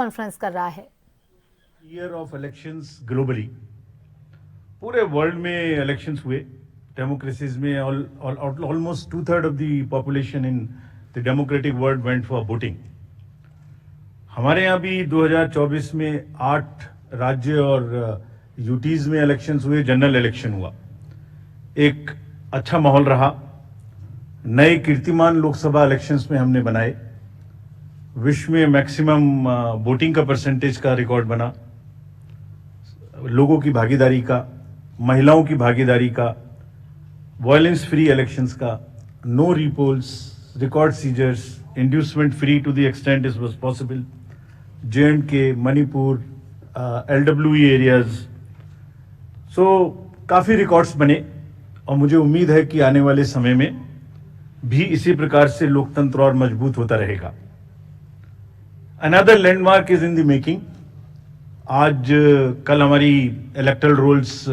Conference कर रहा है। ईयर ऑफ इलेक्शंस ग्लोबली, पूरे वर्ल्ड में इलेक्शंस हुए। डेमोक्रेसीज में almost 2/3 of the population in the democratic world went for voting. हमारे यहाँ भी 2024 में 8 राज्य और यूटीज में इलेक्शंस हुए, जनरल इलेक्शन हुआ। एक अच्छा माहौल रहा। नए कीर्तिमान लोकसभा इलेक्शंस में हमने बनाए। विश्व में मैक्सिमम वोटिंग का परसेंटेज का रिकॉर्ड बना, लोगों की भागीदारी का, महिलाओं की भागीदारी का, वायलेंस फ्री इलेक्शंस का, no repolls, record seizures, inducement free to the extent it was possible, J&K, Manipur, LWE areas. So काफी रिकॉर्ड्स बने और मुझे उम्मीद है कि आने वाले समय में भी इसी प्रकार से लोकतंत्र और मजबूत होता रहेगा। Another landmark is in the making. आज कल हमारी इलेक्टोरल रोल्स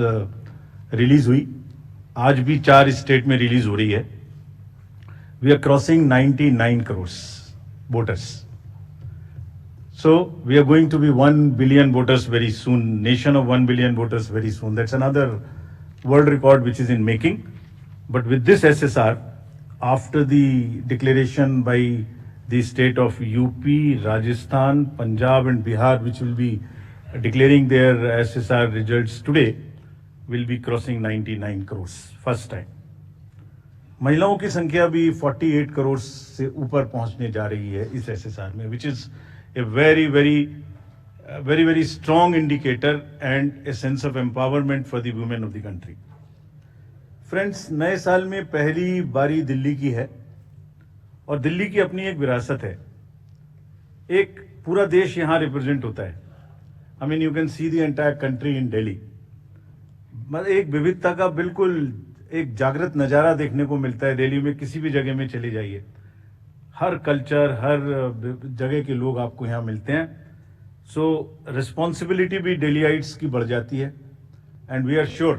रिलीज हुई। आज भी 4 स्टेट में रिलीज हो रही है। We are crossing 99 crore voters. So we are going to be 1 billion voters very soon, nation of 1 billion voters very soon. That's another world record which is in making. But with this SSR, after the declaration by the state of UP, Rajasthan, Punjab and Bihar, which will be declaring their SSR results today, will be crossing 99 crores, first time. महिलाओं की संख्या भी 48 करोड़ से ऊपर पहुंचने जा रही है इस SSR में, which is a very strong indicator and a sense of empowerment for the women of the country. Friends, नए साल में पहली बारी दिल्ली की है और दिल्ली की अपनी एक विरासत है। एक पूरा देश यहाँ रिप्रेजेंट होता है। I mean, you can see the entire country in Delhi. मतलब एक विविधता का बिल्कुल एक जागृत नजारा देखने को मिलता है। दिल्ली में किसी भी जगह में चले जाइए, हर कल्चर, हर जगह के लोग आपको यहाँ मिलते हैं। सो रिस्पॉन्सिबिलिटी भी दिल्लीइट्स की बढ़ जाती है and we are sure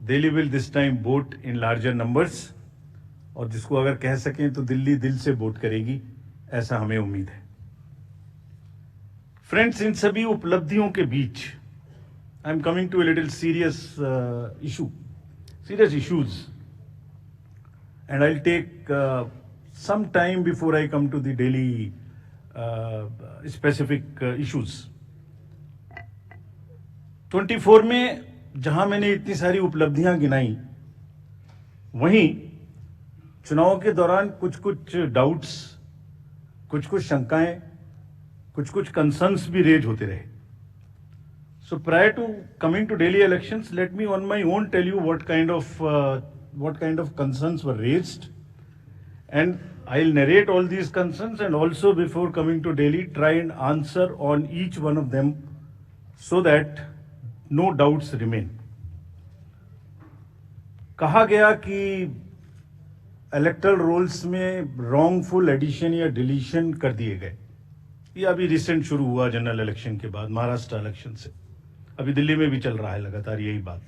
Delhi will this time vote in larger numbers, और जिसको अगर कह सकें तो दिल्ली दिल से वोट करेगी, ऐसा हमें उम्मीद है। फ्रेंड्स, इन सभी उपलब्धियों के बीच I am coming to a little serious issues and I will take some time before I come to the daily specific issues. 24 में जहां मैंने इतनी सारी उपलब्धियां गिनाई, वहीं चुनाव के दौरान कुछ डाउट्स, कुछ शंकाएं, कुछ कंसर्न्स भी रेज होते रहे। So prior to coming to Delhi elections, let me on my own tell you what kind of concerns were raised. And I'll narrate all these concerns and also before coming to Delhi try and answer on each one of them so that no doubts remain. कहा गया कि electoral rolls में wrongful addition या deletion कर दिए गए। ये अभी रिसेंट शुरू हुआ जनरल इलेक्शन के बाद, महाराष्ट्र इलेक्शन से। अभी दिल्ली में भी चल रहा है लगातार यही बात।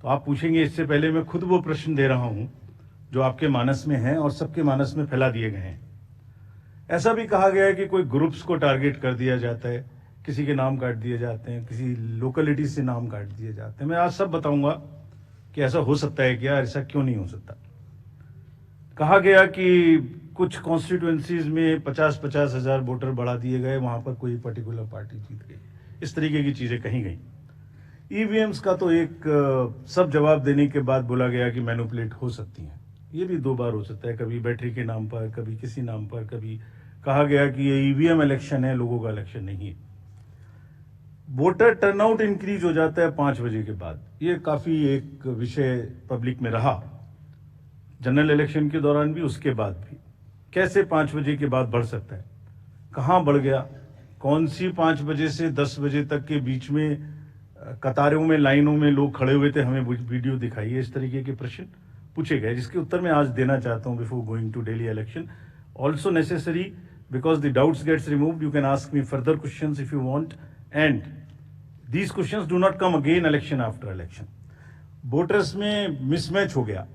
तो आप पूछेंगे, इससे पहले मैं खुद वो प्रश्न दे रहा हूं जो आपके मानस में हैं और सबके मानस में फैला दिए गए हैं। ऐसा भी कहा गया है कि कोई ग्रुप्स को टारगेट कर दिया जाता है, किसी के नाम काट दिए जाते हैं, किसी लोकेलिटी से नाम काट दिए जाते हैं। मैं आज सब बताऊंगा कि ऐसा हो सकता है क्या, ऐसा क्यों नहीं हो सकता। कहा गया कि कुछ कॉन्स्टिट्यूएंसीज में 50-50 हजार वोटर बढ़ा दिए गए, वहां पर कोई पर्टिकुलर पार्टी जीत गई, इस तरीके की चीजें कही गई। ईवीएम्स का तो एक सब जवाब देने के बाद बोला गया कि मैनिपुलेट हो सकती हैं। ये भी 2 बार हो सकता है, कभी बैटरी के नाम पर, कभी किसी नाम पर। कभी कहा गया कि ये ईवीएम इलेक्शन है, लोगों का इलेक्शन नहीं है। वोटर टर्नआउट इंक्रीज हो जाता है 5 बजे के बाद। ये काफी एक विषय पब्लिक में रहा, जनरल इलेक्शन के दौरान भी, उसके बाद भी। कैसे 5 बजे के बाद बढ़ सकता है, कहां बढ़ गया, कौन सी 5 बजे से 10 बजे तक के बीच में कतारों में, लाइनों में लोग खड़े हुए थे, हमें वीडियो दिखाइए। इस तरीके के प्रश्न पूछे गए, जिसके उत्तर मैं आज देना चाहता हूं before going to Delhi election. Also necessary because the doubts gets removed, you can ask me further questions if you want, and these questions do not come again election after election. Voters में mismatch हो गया,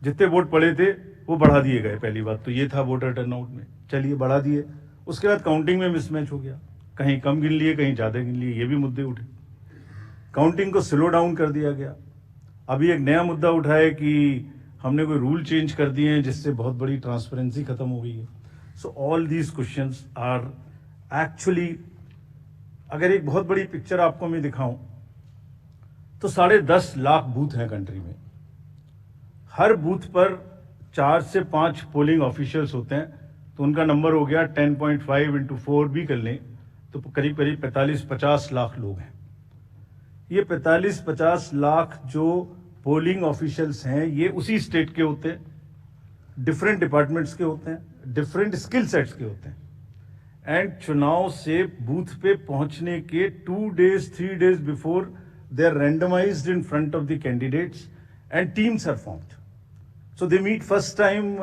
जितने vote पड़े थे वो बढ़ा दिए गए। पहली बात तो ये था वोटर टर्नआउट में, चलिए बढ़ा दिए। उसके बाद काउंटिंग में मिसमैच हो गया, कहीं कम गिन लिए कहीं ज़्यादा गिन लिए, ये भी मुद्दे उठे। काउंटिंग को स्लो डाउन कर दिया गया। अभी एक नया मुद्दा उठा है कि हमने कोई रूल चेंज कर दिए हैं जिससे बहुत बड़ी ट्रांसपेरेंसी खत्म हो गई है। So all these questions are actually, अगर एक बहुत बड़ी पिक्चर आपको मैं दिखाऊं तो 10.5 लाख बूथ हैं कंट्री में। हर बूथ पर 4 से 5 पोलिंग ऑफिशियल्स होते हैं, तो उनका नंबर हो गया 10.5 इंटू 4 भी कर लें तो करीब करीब 45-50 लाख लोग हैं। ये 45-50 लाख जो पोलिंग ऑफिशियल्स हैं ये उसी स्टेट के होते हैं, डिफरेंट डिपार्टमेंट्स के होते हैं, डिफरेंट स्किल सेट्स के होते हैं। एंड चुनाव से बूथ पे पहुंचने के 2 days 3 days before they are randomized in front of the candidates and teams are formed. So they meet first time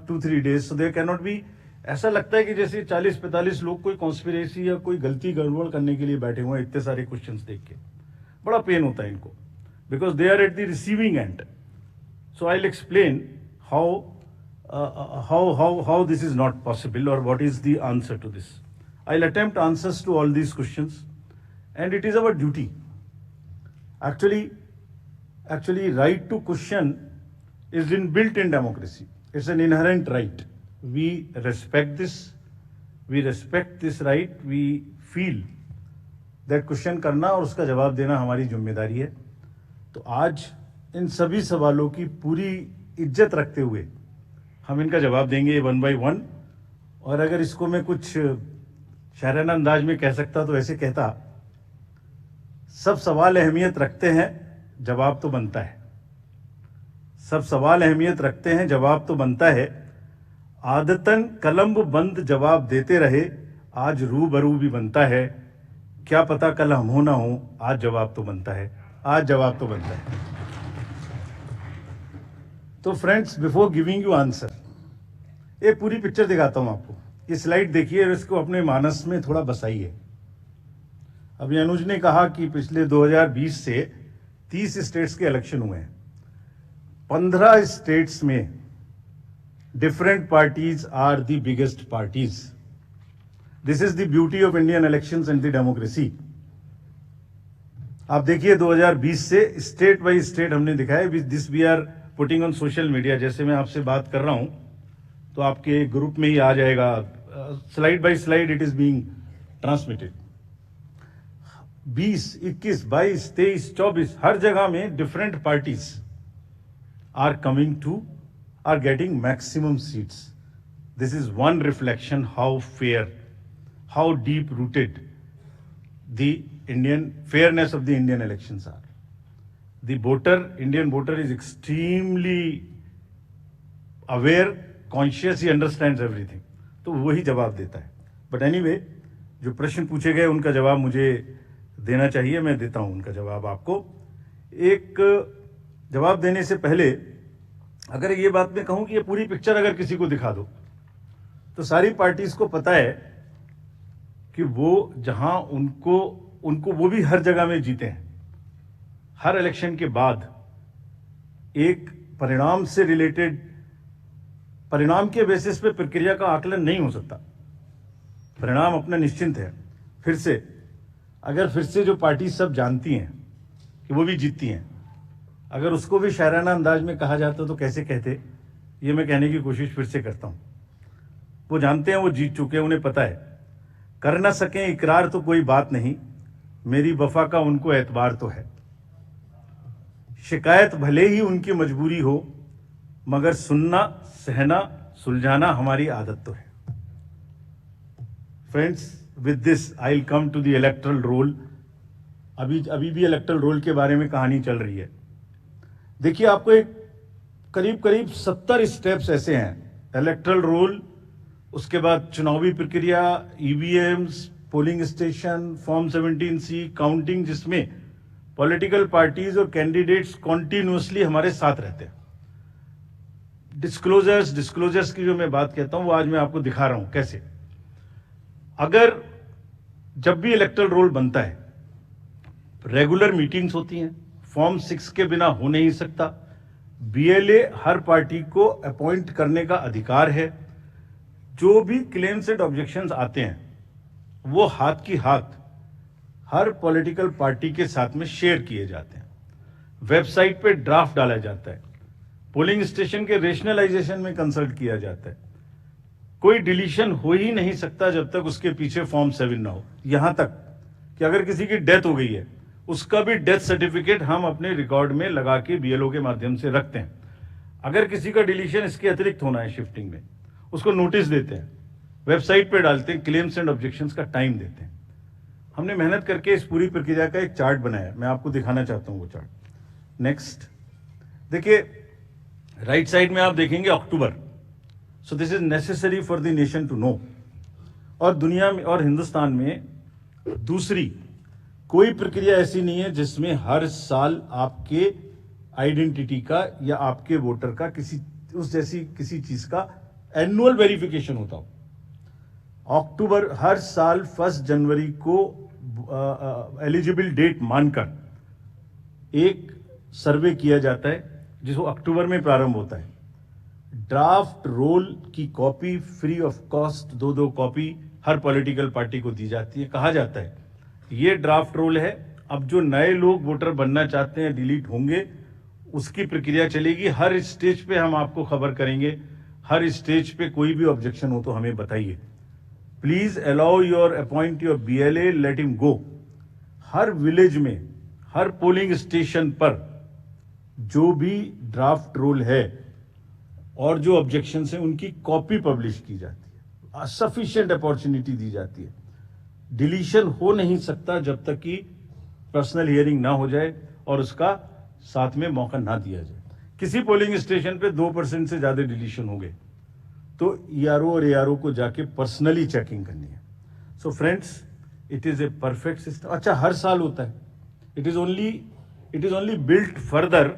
2-3 days. So there cannot be, ऐसा लगता है कि जैसे 40-45 लोग कोई कॉन्स्पिरेसी या कोई गलती गड़बड़ करने के लिए बैठे हुए हैं इतने सारे क्वेश्चंस देख के। बड़ा पेन होता है इनको, because they are at the receiving end. So I will explain how this is not possible or what is the answer to this. I'll attempt answers to all these questions, and it is our duty. Actually right to question is inbuilt in democracy. It's an inherent right. We respect this right. We feel that question करना और उसका जवाब देना हमारी जिम्मेदारी है। तो आज इन सभी सवालों की पूरी इज्जत रखते हुए हम इनका जवाब देंगे 1 by 1। और अगर इसको मैं कुछ शायराना अंदाज में कह सकता तो ऐसे कहता, सब सवाल अहमियत रखते हैं, जवाब तो बनता है। सब सवाल अहमियत रखते हैं, जवाब तो बनता है। आदतन कलम बंद जवाब देते रहे, आज रूबरू भी बनता है। क्या पता कल हम हो ना हो, आज जवाब तो बनता है, आज जवाब तो बनता है। तो friends, before giving you answer, एक पूरी पिक्चर दिखाता हूं आपको। ये स्लाइड देखिए और इसको अपने मानस में थोड़ा बसाइए। अभी अनुज ने कहा कि पिछले 2020 से 30 स्टेट्स के इलेक्शन हुए हैं। 15 स्टेट्स में different parties are the biggest parties. This is the beauty of Indian elections and the democracy. आप देखिए 2020 से स्टेट बाय स्टेट हमने दिखाया। This we are putting on social media. जैसे मैं आपसे बात कर रहा हूं तो आपके ग्रुप में ही आ जाएगा, slide by slide it is being transmitted. 20, 21, 22, 23, 24 हर जगह में different parties are coming to, are getting maximum seats. This is one reflection how fair, how deep rooted the Indian fairness of the Indian elections are. The voter, Indian voter is extremely aware, conscious, he understands everything. तो वही जवाब देता है। But anyway, जो प्रश्न पूछे गए उनका जवाब मुझे देना चाहिए, मैं देता हूं उनका जवाब आपको। एक जवाब देने से पहले अगर ये बात मैं कहूं कि ये पूरी पिक्चर अगर किसी को दिखा दो तो सारी पार्टीज को पता है कि वो जहां उनको वो भी हर जगह में जीते हैं। हर इलेक्शन के बाद एक परिणाम से रिलेटेड, परिणाम के बेसिस पे प्रक्रिया का आकलन नहीं हो सकता। परिणाम अपना निश्चिंत है। फिर से जो पार्टी सब जानती हैं कि वो भी जीतती हैं, अगर उसको भी शायराना अंदाज में कहा जाता तो कैसे कहते, ये मैं कहने की कोशिश फिर से करता हूं। वो जानते हैं, वो जीत चुके हैं, उन्हें पता है। कर ना सकें इकरार तो कोई बात नहीं, मेरी वफा का उनको एतबार तो है। शिकायत भले ही उनकी मजबूरी हो, मगर सुनना, सहना, सुलझाना हमारी आदत तो है। Friends, with this I will come to the electoral roll. अभी भी इलेक्टोरल रोल के बारे में कहानी चल रही है। देखिए, आपको एक करीब 70 स्टेप्स ऐसे हैं। इलेक्टोरल रोल, उसके बाद चुनावी प्रक्रिया, EVMs, polling station, form 17C, counting, जिसमें पॉलिटिकल पार्टीज और कैंडिडेट्स कॉन्टिन्यूसली हमारे साथ रहते हैं। डिस्क्लोजर्स की जो मैं बात कहता हूं वो आज मैं आपको दिखा रहा हूं कैसे। अगर जब भी इलेक्टोरल रोल बनता है, रेगुलर मीटिंग्स होती हैं, फॉर्म 6 के बिना हो नहीं सकता। बीएलए हर पार्टी को अपॉइंट करने का अधिकार है। जो भी क्लेम्स एंड ऑब्जेक्शंस आते हैं वो हाथ की हाथ हर पॉलिटिकल पार्टी के साथ में शेयर किए जाते हैं, वेबसाइट पे ड्राफ्ट डाला जाता है, पोलिंग स्टेशन के रेशनलाइजेशन में कंसल्ट किया जाता है। कोई डिलीशन हो ही नहीं सकता जब तक उसके पीछे फॉर्म 7 ना हो। यहां तक कि अगर किसी की डेथ हो गई है, उसका भी डेथ सर्टिफिकेट हम अपने रिकॉर्ड में लगा के बीएलओ के माध्यम से रखते हैं। अगर किसी का डिलीशन इसके अतिरिक्त होना है शिफ्टिंग में, उसको नोटिस देते हैं, वेबसाइट पे डालते हैं, क्लेम्स एंड ऑब्जेक्शंस का टाइम देते हैं। हमने मेहनत करके इस पूरी प्रक्रिया का एक चार्ट बनाया, मैं आपको दिखाना चाहता हूं वो चार्ट। नेक्स्ट देखिए, राइट साइड में आप देखेंगे October. So this is necessary for the nation to know. और दुनिया में और हिंदुस्तान में दूसरी कोई प्रक्रिया ऐसी नहीं है जिसमें हर साल आपके आइडेंटिटी का या आपके वोटर का किसी उस जैसी किसी चीज का एनुअल वेरिफिकेशन होता हो। अक्टूबर हर साल 1 जनवरी को एलिजिबल डेट मानकर एक सर्वे किया जाता है जिसको अक्टूबर में प्रारंभ होता है। ड्राफ्ट रोल की copy free of cost 2-2 copy her political party को दी जाती है। कहा जाता है ये ड्राफ्ट रोल है, अब जो नए लोग वोटर बनना चाहते हैं डिलीट होंगे, उसकी प्रक्रिया चलेगी। हर स्टेज पे हम आपको खबर करेंगे, हर स्टेज पे कोई भी ऑब्जेक्शन हो तो हमें बताइए। Please allow your appoint your BLA, let him go. हर विलेज में, हर पोलिंग स्टेशन पर जो भी ड्राफ्ट रोल है और जो ऑब्जेक्शन है उनकी कॉपी पब्लिश की जाती है, सफिशिएंट अपॉर्चुनिटी दी जाती है। डिलीशन हो नहीं सकता जब तक कि पर्सनल हियरिंग ना हो जाए और उसका साथ में मौका ना दिया जाए। किसी पोलिंग स्टेशन पे 2% से ज्यादा डिलीशन हो गए तो ईआरओ और एआरओ को जाके पर्सनली चेकिंग करनी है। So friends, it is a perfect system. अच्छा, हर साल होता है। It is only built further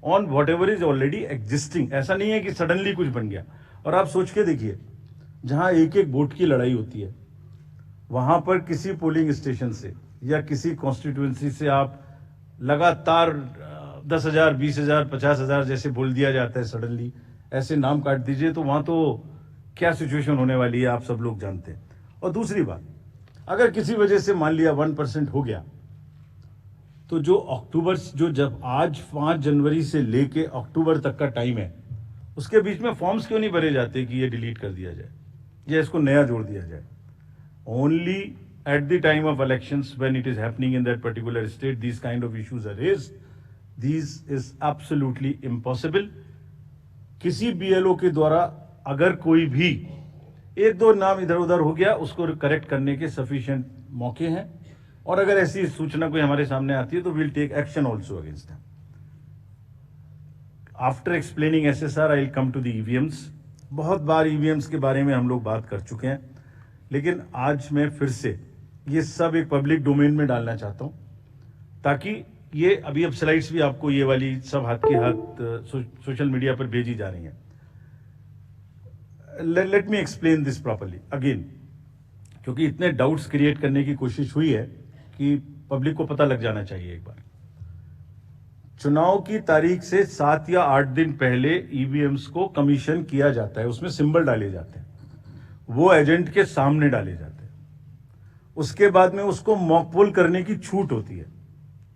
on what ever is already existing. ऐसा नहीं है कि सडनली कुछ बन गया। और आप सोच के देखिए, जहां एक एक वोट की लड़ाई होती है, वहां पर किसी पोलिंग स्टेशन से या किसी कॉन्स्टिट्यूएंसी से आप लगातार 10,000, 20,000, 50,000 जैसे बोल दिया जाता है, सडनली ऐसे नाम काट दीजिए, तो वहां तो क्या सिचुएशन होने वाली है आप सब लोग जानते हैं। और दूसरी बात, अगर किसी वजह से मान लिया 1% हो गया, तो जो जब आज 5 जनवरी से लेके अक्टूबर तक का टाइम है, उसके बीच में फॉर्म्स क्यों नहीं भरे जाते कि ये डिलीट कर दिया जाए या इसको नया जोड़ दिया जाए। Only at the time of elections when it is happening in that particular state this kind of issues are raised. This is absolutely impossible. किसी बीएलओ के द्वारा अगर कोई भी 1-2 नाम इधर उधर हो गया, उसको करेक्ट करने के सफिशिएंट मौके हैं। और अगर ऐसी सूचना कोई हमारे सामने आती है तो will take action also against them. After explaining SSR, I will come to the EVMs. बहुत बार ईवीएम्स के बारे में हम लोग बात कर चुके हैं, लेकिन आज मैं फिर से ये सब एक पब्लिक डोमेन में डालना चाहता हूं, ताकि ये अभी अब स्लाइड्स भी आपको ये वाली सब हाथ के हाथ सोशल मीडिया पर भेजी जा रही हैं। Late me explain this properly again, क्योंकि इतने डाउट्स क्रिएट करने की कोशिश हुई है कि पब्लिक को पता लग जाना चाहिए एक बार। चुनाव की तारीख से 7 या 8 दिन पहले ईवीएम्स को कमीशन किया जाता है, उसमें सिंबल डाले जाते हैं, वो एजेंट के सामने डाले जाते हैं। उसके बाद में उसको मॉकपोल करने की छूट होती है।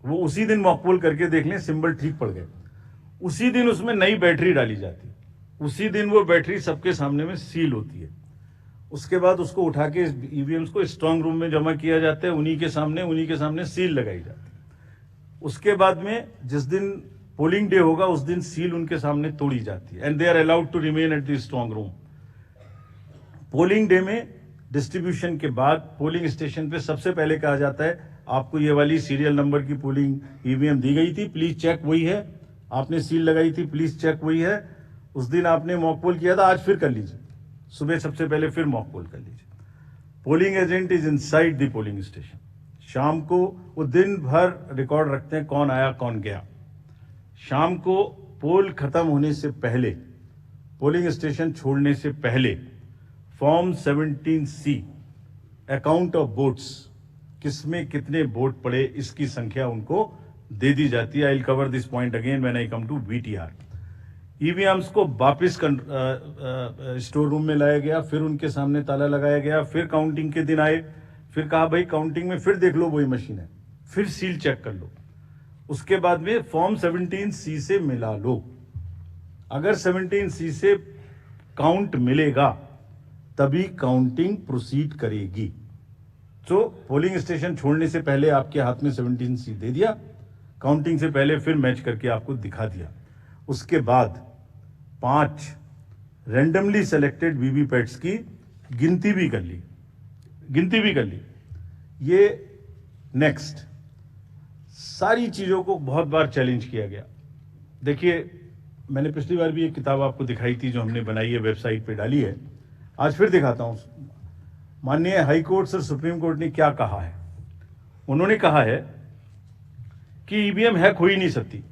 वो उसी दिन मॉकपोल करके देख लें सिंबल ठीक पड़ गए, उसी दिन उसमें नई बैटरी डाली जाती है, उसी दिन वो बैटरी सबके सामने में सील होती है। उसके बाद उसको उठा के ईवीएम्स को स्ट्रांग रूम में जमा किया जाता है, उन्हीं के सामने सील लगाई जाती है। उसके बाद में जिस दिन पोलिंग डे होगा उस दिन सील उनके सामने तोड़ी जाती है, and they are allowed to remain at the strong room. Polling day में डिस्ट्रीब्यूशन के बाद पोलिंग स्टेशन पे सबसे पहले कहा जाता है, आपको ये वाली सीरियल नंबर की पोलिंग ईवीएम दी गई थी, प्लीज चेक वही है। आपने सील लगाई थी, प्लीज चेक वही है। उस दिन आपने मॉकपोल किया था, आज फिर कर लीजिए, सुबह सबसे पहले फिर मॉकपोल कर लीजिए। Polling agent is inside the polling station. शाम को वो दिन भर रिकॉर्ड रखते हैं कौन आया कौन गया। शाम को पोल खत्म होने से पहले, पोलिंग स्टेशन छोड़ने से पहले, form 17C account of votes, किसमें कितने वोट पड़े इसकी संख्या उनको दे दी जाती है। I will cover this point again when I come to VTR. EVMs को वापस स्टोर रूम में लाया गया, फिर उनके सामने ताला लगाया गया, फिर काउंटिंग के दिन आए, फिर कहा भाई काउंटिंग में फिर देख लो वही मशीन है, फिर सील चेक कर लो, उसके बाद में फॉर्म 17C से मिला लो। अगर 17C से काउंट मिलेगा तभी काउंटिंग प्रोसीड करेगी। तो पोलिंग स्टेशन छोड़ने से पहले आपके हाथ में 17C दे दिया, काउंटिंग से पहले फिर मैच करके आपको दिखा दिया। उसके बाद 5 रैंडमली सेलेक्टेड वीवीपैट्स की गिनती भी कर ली। ये नेक्स्ट सारी चीजों को बहुत बार चैलेंज किया गया। देखिए, मैंने पिछली बार भी एक किताब आपको दिखाई थी जो हमने बनाई है, वेबसाइट पे डाली है, आज फिर दिखाता हूं। माननीय हाई कोर्ट और सुप्रीम कोर्ट ने क्या कहा है। उन्होंने कहा है कि ईवीएम हैक हो ही नहीं सकती।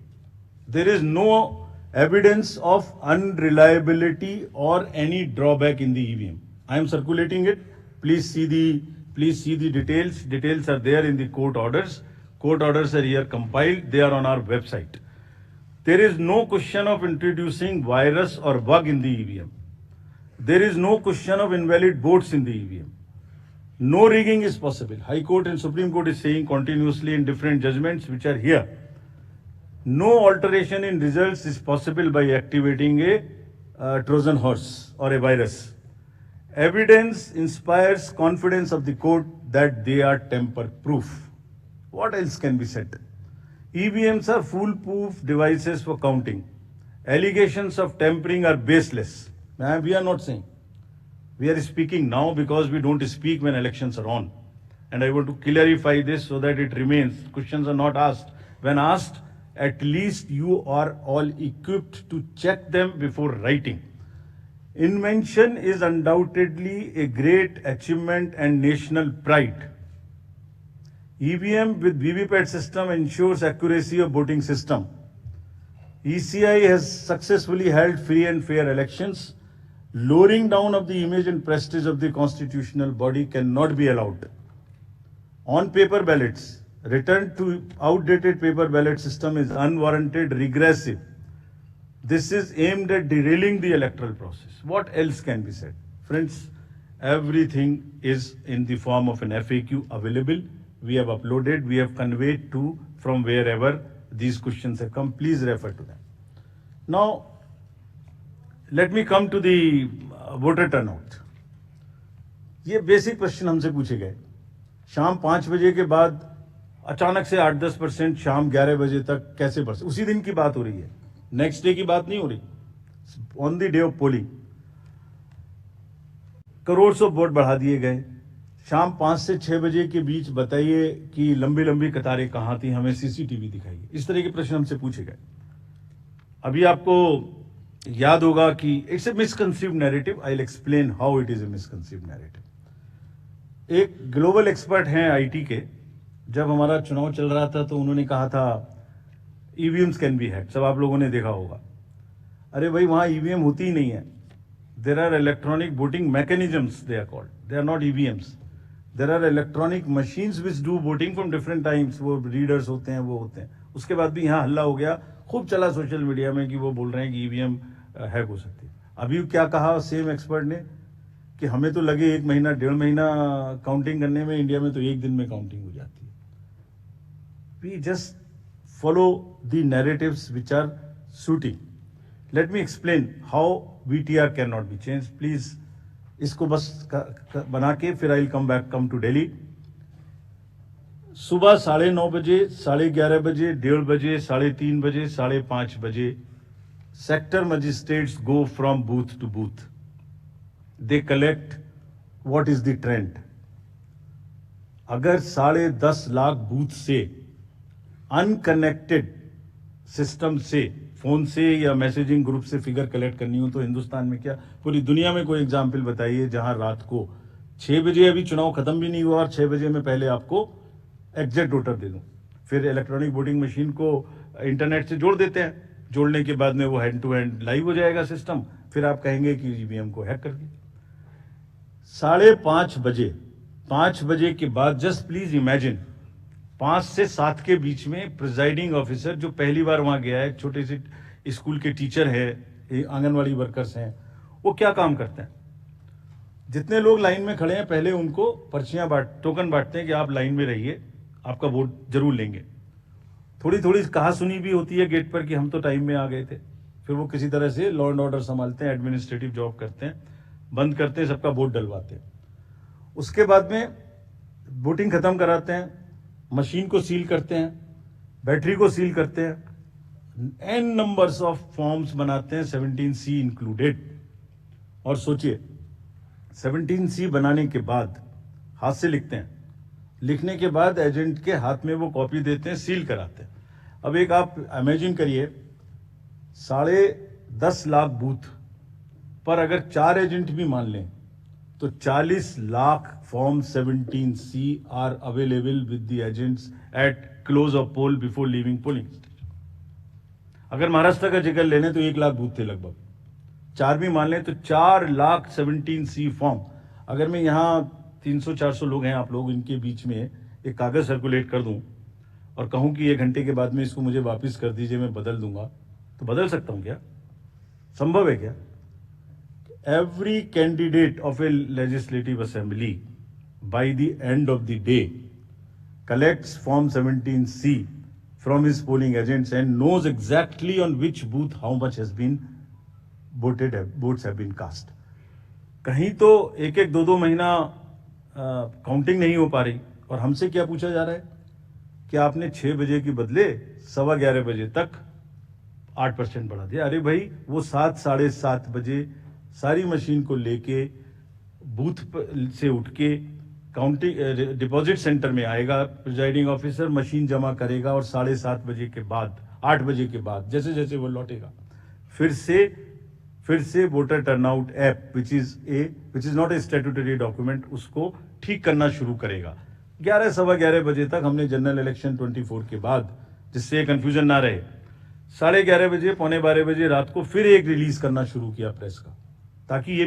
There is no evidence of unreliability और any drawback in the EVM. I am circulating it, please see the details are there in the court orders are here compiled, they are on our website. There is no question of introducing virus or bug in the EVM. There is no question of invalid votes in the EVM. No rigging is possible. High Court and Supreme Court is saying continuously in different judgments which are here. No alteration in results is possible by activating a Trojan horse or a virus. Evidence inspires confidence of the court that they are tamper-proof. What else can be said? EVMs are foolproof devices for counting. Allegations of tampering are baseless. We are not saying. We are speaking now because we don't speak when elections are on. And I want to clarify this so that it remains. Questions are not asked. When asked, at least you are all equipped to check them before writing. Invention is undoubtedly a great achievement and national pride. EVM with VVPAT system ensures accuracy of voting system. ECI has successfully held free and fair elections. Lowering down of the image and prestige of the constitutional body cannot be allowed. On paper ballots, return to outdated paper ballot system is unwarranted, regressive. This is aimed at derailing the electoral process. What else can be said? Friends, everything is in the form of an FAQ available. We have uploaded, we have conveyed to from wherever these questions have come. Please refer to them. Now, let me come to the voter turnout. ये basic question हमसे पूछे गए। शाम 5 बजे के बाद अचानक से 8-10%, शाम 11 बजे तक कैसे बढ़ सकते? उसी दिन की बात हो रही है, नेक्स्ट डे की बात नहीं हो रही। On the day of polling crore of vote बढ़ा दिए गए। शाम 5 से 6 बजे के बीच बताइए कि लंबी लंबी कतारें कहां थी, हमें सीसीटीवी दिखाइए। इस तरह के प्रश्न हमसे पूछे गए। अभी आपको याद होगा कि it's a misconceived narrative. I will explain how it is a misconceived narrative. एक ग्लोबल एक्सपर्ट हैं आईटी के, जब हमारा चुनाव चल रहा था तो उन्होंने कहा था ईवीएम्स कैन बी हैक्ड। सब आप लोगों ने देखा होगा। अरे भाई, वहां ईवीएम होती ही नहीं है। There are electronic voting mechanisms, they are called, they are not EVMs. There are electronic machines which do voting from different times. वो रीडर्स होते हैं, वो होते हैं। उसके बाद भी यहाँ हल्ला हो गया, खूब चला सोशल मीडिया में कि वो बोल रहे हैं कि ईवीएम हैक हो सकती है। अभी क्या कहा सेम एक्सपर्ट ने कि हमें तो लगे 1 महीना 1.5 महीना काउंटिंग करने में, इंडिया में तो 1 दिन में काउंटिंग हो जाती है। We just follow the narratives which are suiting. Let me explain how VTR can not be change. Please इसको बस बना के फिर I will come to Delhi. सुबह 9:30 बजे, 11:30 बजे, 1:30 बजे, 3:30 बजे, 5:30 बजे sector magistrates go from booth to booth. They collect what is the trend. अगर 10.5 लाख बूथ से अनकनेक्टेड सिस्टम से, फोन से या मैसेजिंग ग्रुप से फिगर कलेक्ट करनी हो तो हिंदुस्तान में क्या, पूरी दुनिया में कोई एग्जाम्पल बताइए जहां रात को 6 बजे, अभी चुनाव खत्म भी नहीं हुआ और 6 बजे में पहले आपको एग्जैक्ट वोटर दे दूं। फिर इलेक्ट्रॉनिक वोटिंग मशीन को इंटरनेट से जोड़ देते हैं, जोड़ने के बाद में वो हैंड टू हैंड लाइव हो जाएगा सिस्टम। फिर आप कहेंगे कि ईवीएम को हैक कर दिया। 5:30 बजे, 5 बजे के बाद जस्ट प्लीज इमेजिन 5 से 7 के बीच में प्रिजाइडिंग ऑफिसर जो पहली बार वहां गया है, छोटे से स्कूल के टीचर है ये आंगनवाड़ी वर्कर्स हैं, वो क्या काम करते हैं? जितने लोग लाइन में खड़े हैं पहले उनको पर्चियां टोकन बांटते हैं कि आप लाइन में रहिए, आपका वोट जरूर लेंगे। थोड़ी थोड़ी कहा सुनी भी होती है गेट पर कि हम तो टाइम में आ गए थे। फिर वो किसी तरह से लॉ एंड ऑर्डर संभालते हैं, एडमिनिस्ट्रेटिव जॉब करते हैं, बंद करते हैं, सबका वोट डलवाते हैं। उसके बाद में वोटिंग खत्म कराते हैं, मशीन को सील करते हैं, बैटरी को सील करते हैं, एन नंबर्स ऑफ फॉर्म्स बनाते हैं, 17C इंक्लूडेड। और सोचिए 17C बनाने के बाद हाथ से लिखते हैं, लिखने के बाद एजेंट के हाथ में वो कॉपी देते हैं, सील कराते हैं। अब एक आप इमेजिन करिए 10.5 लाख बूथ पर अगर 4 एजेंट भी मान लें तो 40 lakh form 17C are available with the agents at close of poll before leaving polling station. अगर महाराष्ट्र का जिक्र ले लें तो 1 लाख बूथ थे लगभग, 4 भी मान लें तो 4 लाख 17C फॉर्म। अगर मैं यहाँ 300-400 लोग हैं आप लोग, इनके बीच में एक कागज सर्कुलेट कर दूं और कहूं कि 1 घंटे के बाद में इसको मुझे वापस कर दीजिए, मैं बदल दूंगा, तो बदल सकता हूं क्या? संभव है क्या? Every candidate of A legislative assembly by the end of the day collects Form 17C from his polling agents and knows exactly on which booth how much has been voted, votes have been cast. कहीं तो 1-1, 2-2 महीना counting नहीं हो पा रही और हमसे क्या पूछा जा रहा है कि आपने 6 बजे की बदले 11:15 बजे तक 8% बढ़ा दिया। अरे भाई वो 7, 7:30 बजे सारी मशीन को लेके बूथ से उठ के काउंटिंग डिपॉजिट सेंटर में आएगा, प्रिजाइडिंग ऑफिसर मशीन जमा करेगा और 7:30 बजे के बाद 8 बजे के बाद जैसे जैसे वो लौटेगा फिर से voter turnout app which is not a statutory document उसको ठीक करना शुरू करेगा। 11, 11:15 बजे तक हमने जनरल इलेक्शन 24 के बाद, जिससे कंफ्यूजन ना रहे, 11:30 बजे 11:45 बजे रात को फिर एक रिलीज करना शुरू किया प्रेस का, ताकि ये